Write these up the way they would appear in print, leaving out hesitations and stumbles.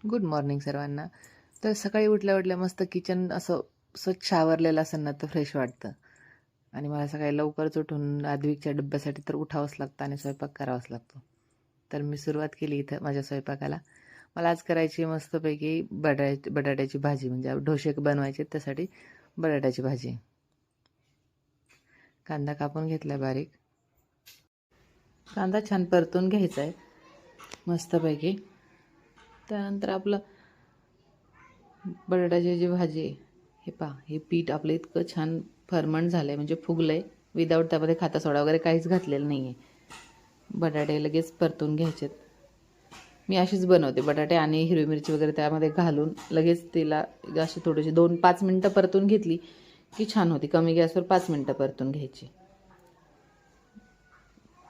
Good morning सर्वांना. तर सकाळी उठल्या मस्त किचन असं स्वच्छ आवरलेलं असेल ना तर फ्रेश वाटतं. आणि मला सकाळी लवकरच उठून आद्विकच्या डब्यासाठी तर उठावंच लागतं आणि स्वयंपाक करावाच लागतो. तर मी सुरुवात केली इथं माझ्या स्वयंपाकाला. मला आज करायची मस्तपैकी बटाट्याची भाजी, म्हणजे ढोसे बनवायचे त्यासाठी बटाट्याची भाजी. कांदा कापून घेतला बारीक. कांदा छान परतून घ्यायचा आहे मस्तपैकी. त्यानंतर आपलं बटाट्याची जी भाजी आहे, हे पहा, हे पीठ आपलं इतकं छान फर्मंट झालं आहे, म्हणजे फुगलं आहे विदाऊट त्यामध्ये खाता सोडा वगैरे काहीच घातलेलं नाही आहे. बटाटे लगेच परतून घ्यायचेत. मी अशीच बनवते, बटाटे आणि हिरवी मिरची वगैरे त्यामध्ये घालून लगेच तिला अशी थोडीशी 2-5 मिनटं परतून घेतली की छान होती. कमी गॅसवर 5 मिनटं परतून घ्यायची,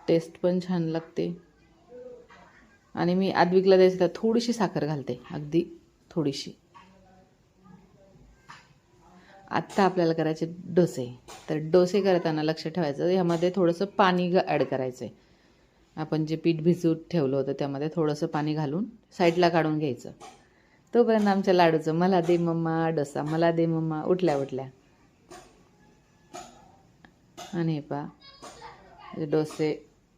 टेस्ट पण छान लागते. आणि मी आद्विकला द्यायचं तर थोडीशी साखर घालते, अगदी थोडीशी. आत्ता आपल्याला करायचे डोसे. तर डोसे करताना लक्ष ठेवायचं, ह्यामध्ये थोडंसं पाणी ॲड करायचं आहे. आपण जे पीठ भिजवून ठेवलं होतं त्यामध्ये थोडंसं पाणी घालून साईडला काढून घ्यायचं. तोपर्यंत आमच्या लाडूचं मला दे मम्मा डोसा, मला दे मम्मा उठल्या उठल्या. आणि हे पहा, डोसे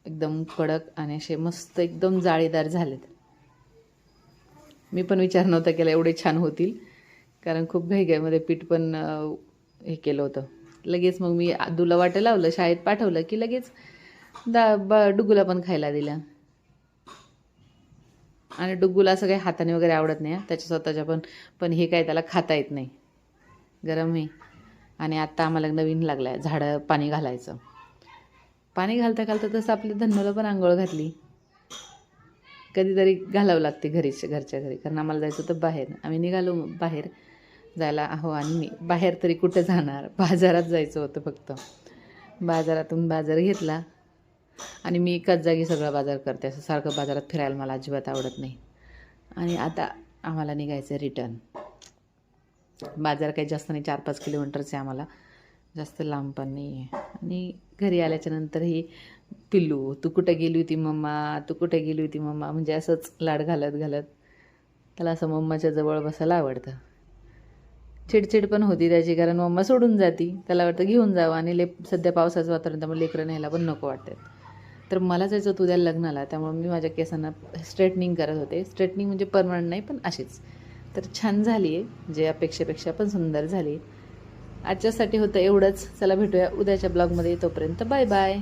एकदम कडक आणि असे मस्त एकदम जाळीदार झालेत. मी पण विचार नव्हता केला एवढे छान होतील, कारण खूप घाईघाईमध्ये पीठ पण हे केलं होतं. लगेच मग मी आदूला वाटं लावलं, शाळेत पाठवलं की लगेच डुग्गूला पण खायला दिलं. आणि डुग्गूला असं काही हाताने वगैरे आवडत नाही, त्याच्या स्वतःच्या पण हे काय त्याला खाता येत नाही, गरम आहे. आणि आत्ता आम्हाला नवीन लागलं आहे झाडं पाणी घालायचं. पाणी घालता घालता तसं आपल्या धन्नूला पण आंघोळ घातली. कधीतरी घालावं लागते घरच्या घरी, कारण आम्हाला जायचं होतं बाहेर. आम्ही निघालो बाहेर जायला. आणि मी बाहेर तरी कुठे जाणार, बाजारात जायचं होतं फक्त. बाजारातून बाजार घेतला आणि मी एकाच जागी सगळा बाजार करते, असं सारखं बाजारात फिरायला मला अजिबात आवडत नाही. आणि आता आम्हाला निघायचं आहे रिटर्न. बाजार काही जास्त नाही, 4-5 किलोमीटरचे आम्हाला, जास्त लांब पण नाही आहे. आणि घरी आल्याच्या नंतर ही पिल्लू, तू कुठं गेली होती मम्मा, तू कुठे गेली होती मम्मा, म्हणजे असंच लाड घालत घालत त्याला असं मम्माच्या जवळ बसायला आवडतं. चिडचिड पण होती त्याची, कारण मम्मा सोडून जाती, त्याला वाटतं घेऊन जावं. आणि सध्या पावसाचं वातावरण, त्यामुळे लेकरं न्यायला पण नको वाटतं. तर मला जायचं होतं उद्या लग्नाला, त्यामुळे मी माझ्या केसांना स्ट्रेटनिंग करत होते. स्ट्रेटनिंग म्हणजे परमनंट नाही, पण अशीच. तर छान झाली आहे, जे अपेक्षेपेक्षा पण सुंदर झाली. आजच्यासाठी होतं एवढंच. चला भेटूया उद्याच्या ब्लॉगमध्ये, तोपर्यंत बाय बाय.